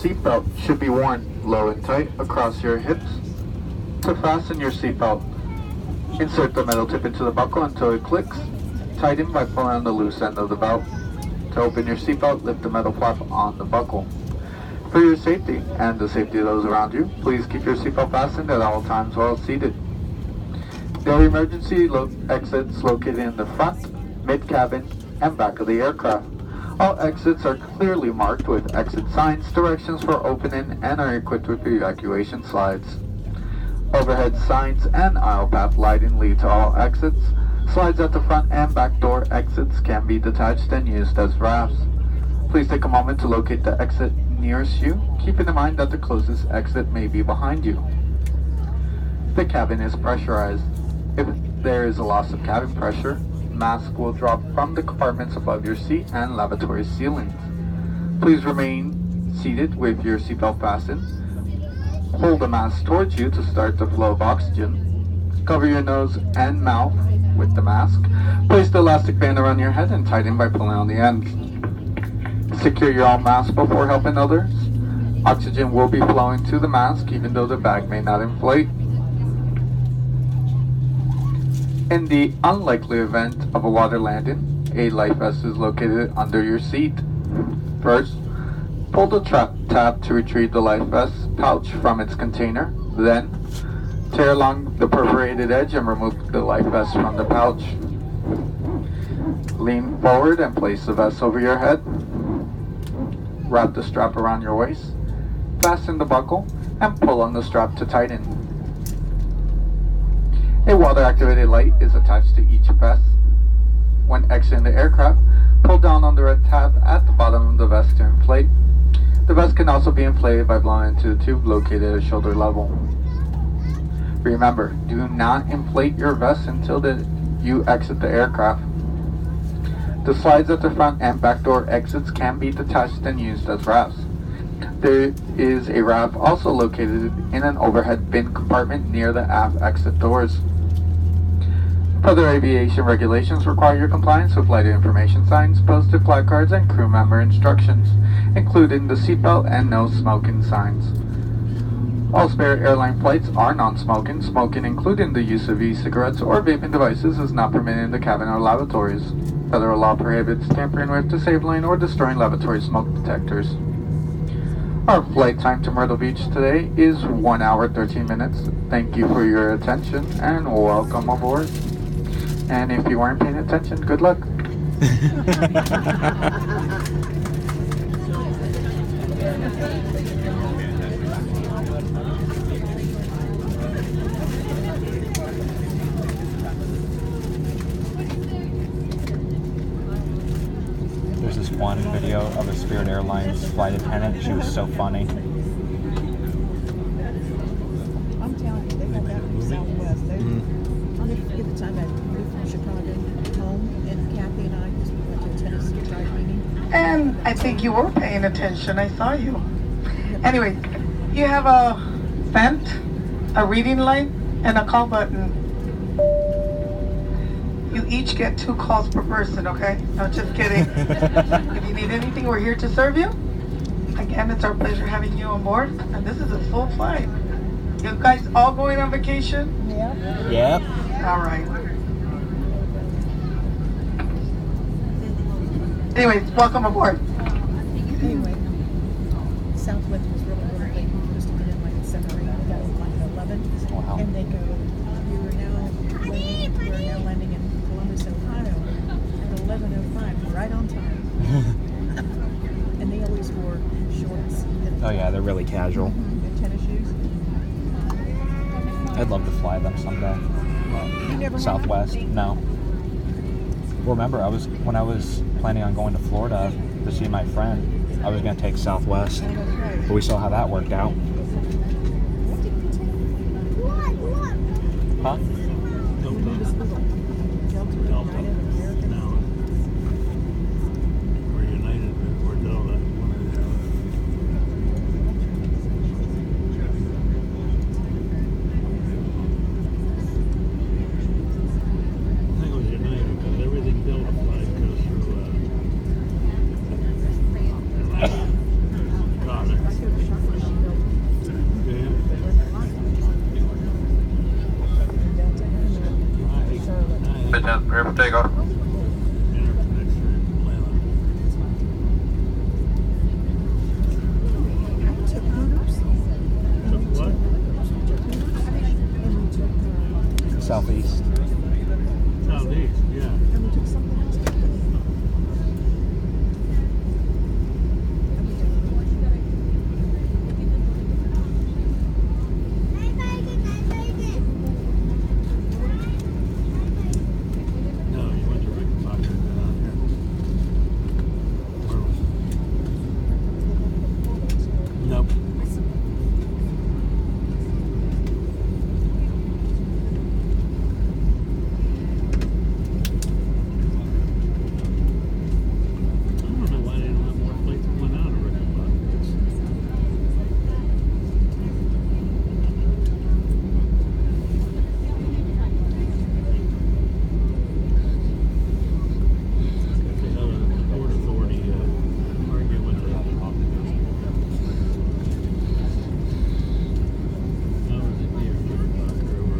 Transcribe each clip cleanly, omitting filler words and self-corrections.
seatbelt should be worn low and tight across your hips. To fasten your seatbelt, insert the metal tip into the buckle until it clicks. Tighten by pulling on the loose end of the belt. To open your seatbelt, lift the metal flap on the buckle. For your safety and the safety of those around you, please keep your seatbelt fastened at all times while seated. There are emergency exits located in the front, mid-cabin, and back of the aircraft. All exits are clearly marked with exit signs, directions for opening, and are equipped with evacuation slides. Overhead signs and aisle path lighting lead to all exits. Slides at the front and back door exits can be detached and used as rafts. Please take a moment to locate the exit nearest you, keeping in mind that the closest exit may be behind you. The cabin is pressurized. If there is a loss of cabin pressure, mask will drop from the compartments above your seat and lavatory ceilings. Please remain seated with your seatbelt fastened. Hold the mask towards you to start the flow of oxygen. Cover your nose and mouth with the mask. Place the elastic band around your head and tighten by pulling on the ends. Secure your own mask before helping others. Oxygen will be flowing to the mask even though the bag may not inflate. In the unlikely event of a water landing, a life vest is located under your seat. First, pull the tab to retrieve the life vest pouch from its container. Then, tear along the perforated edge and remove the life vest from the pouch. Lean forward and place the vest over your head. Wrap the strap around your waist. Fasten the buckle and pull on the strap to tighten. A water-activated light is attached to each vest. When exiting the aircraft, pull down on the red tab at the bottom of the vest to inflate. The vest can also be inflated by blowing into the tube located at shoulder level. Remember, do not inflate your vest until you exit the aircraft. The slides at the front and back door exits can be detached and used as rafts. There is a raft also located in an overhead bin compartment near the aft exit doors. Further aviation regulations require your compliance with lighted information signs, posted placards, and crew member instructions, including the seatbelt and no smoking signs. All Spirit Airline flights are non-smoking. Smoking, including the use of e-cigarettes or vaping devices, is not permitted in the cabin or lavatories. Federal law prohibits tampering with, disabling, or destroying lavatory smoke detectors. Our flight time to Myrtle Beach today is 1 hour 13 minutes. Thank you for your attention and welcome aboard. And if you weren't paying attention, good luck. There's this one video of a Spirit Airlines flight attendant. She was so funny. I'm telling you, they got that from Southwest. I'll never forget the time I moved from Chicago home, and Kathy and I just went to a Tennessee drive meeting. And I think you were paying attention. I saw you. Anyway, you have a vent, a reading light, and a call button. You each get 2 calls per person, okay? No, just kidding. If you need anything, we're here to serve you. Again, it's our pleasure having you on board. And this is a full flight. You guys all going on vacation? Yeah. Yep. All right. Anyways, welcome aboard. Anyway, Southwest was really late. We used to get in like at 7 or 8. We got in like at 11. Wow. And they go, we're now landing in Columbus, Ohio at 11:05, right on time. And they always wore shorts. Oh yeah, they're really casual. And tennis shoes. I'd love to fly them someday. You never Southwest? have? No. Well, remember, when I was planning on going to Florida to see my friend, I was going to take Southwest, Oh, that's right. but we saw how that worked out. What did you take? Huh? It was little. Delta, United, American. No. We're United or Delta. One or the other. I think it was United because everything Delta flight goes through. God, takeoff. Interconnection in Atlanta. I took Hooters. Took what? And we took, Southeast. Southeast, yeah. and we took something else. No, you went to Rickenbacker and then out here. Nope. I don't know why they don't have more flights going out of Rickenbacker. Got the other Port Authority arguing with the powers that be at Rickenbacker over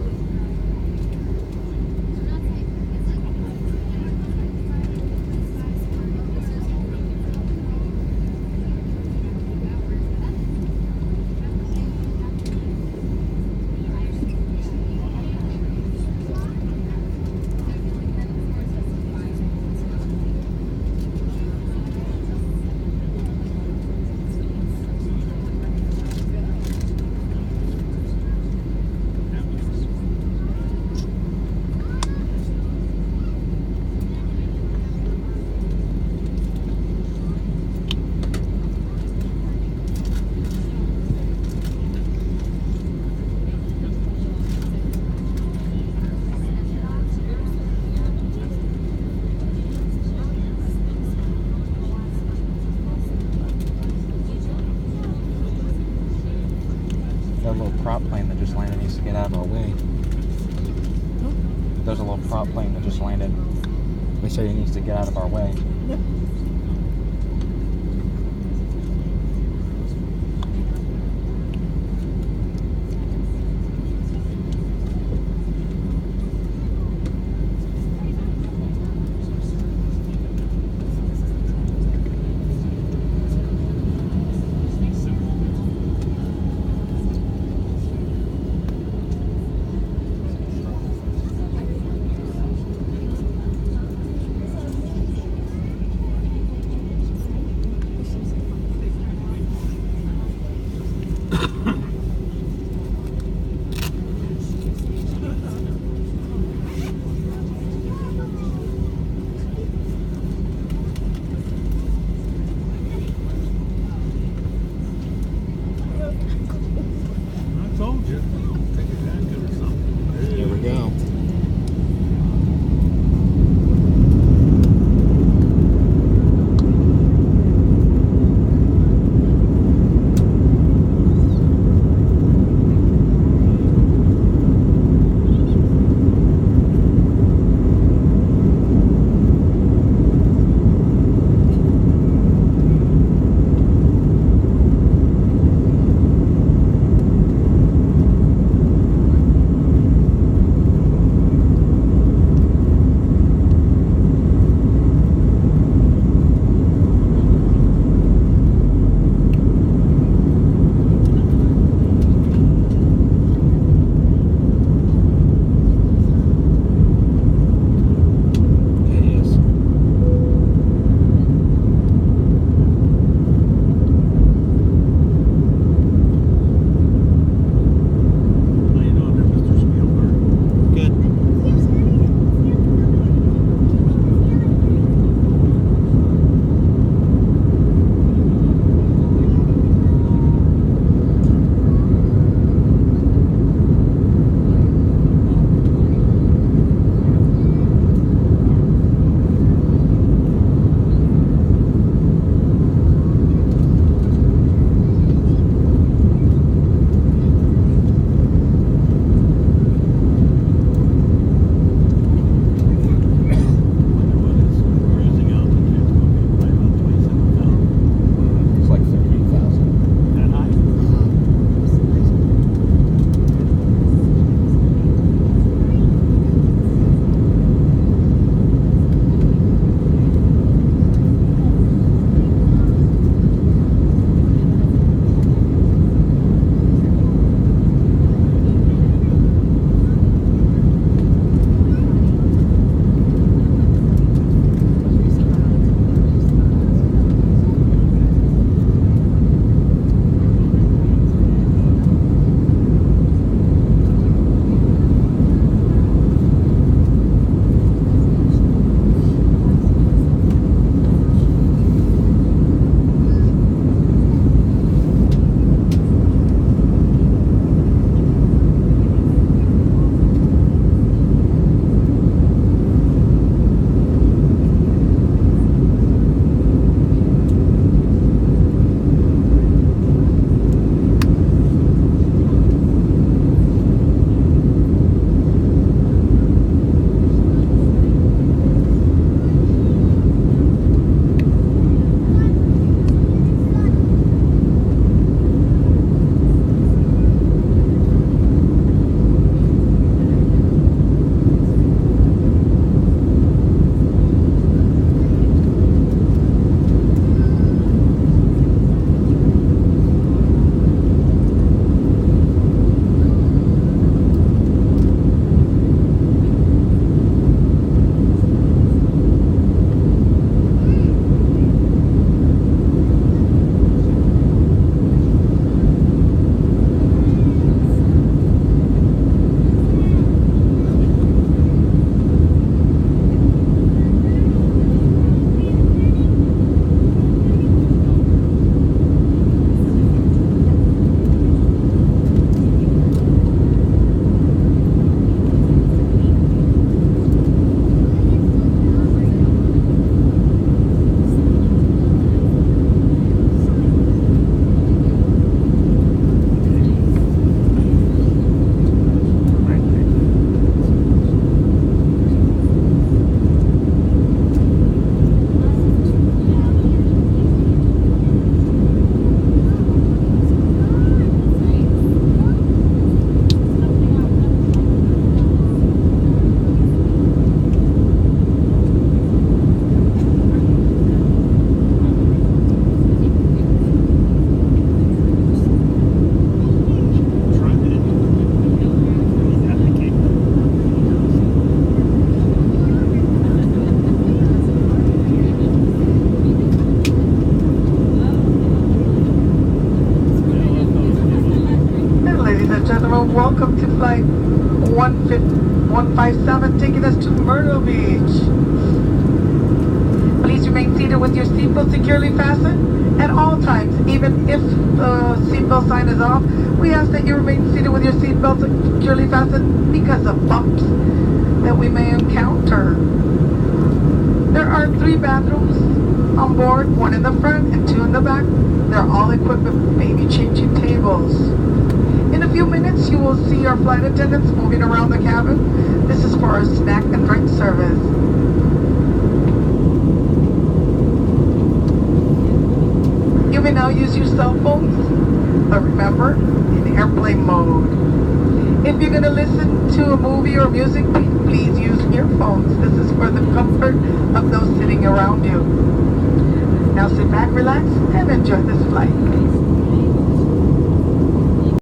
That little prop plane that just landed needs to get out of our way. There's a little prop plane that just landed. They say he needs to get out of our way. I told you. Take your jacket or something. Here we go. gentlemen, welcome to flight 157, taking us to Myrtle Beach. Please remain seated with your seatbelt securely fastened at all times. Even if the seatbelt sign is off, we ask that you remain seated with your seatbelt securely fastened because of bumps that we may encounter. There are 3 bathrooms on board, 1 in the front and 2 in the back. They're all equipped with baby changing tables. In a few minutes, you will see our flight attendants moving around the cabin. This is for our snack and drink service. You may now use your cell phones, but remember, in airplane mode. If you're going to listen to a movie or music, please use earphones. This is for the comfort of those sitting around you. Now sit back, relax, and enjoy this flight.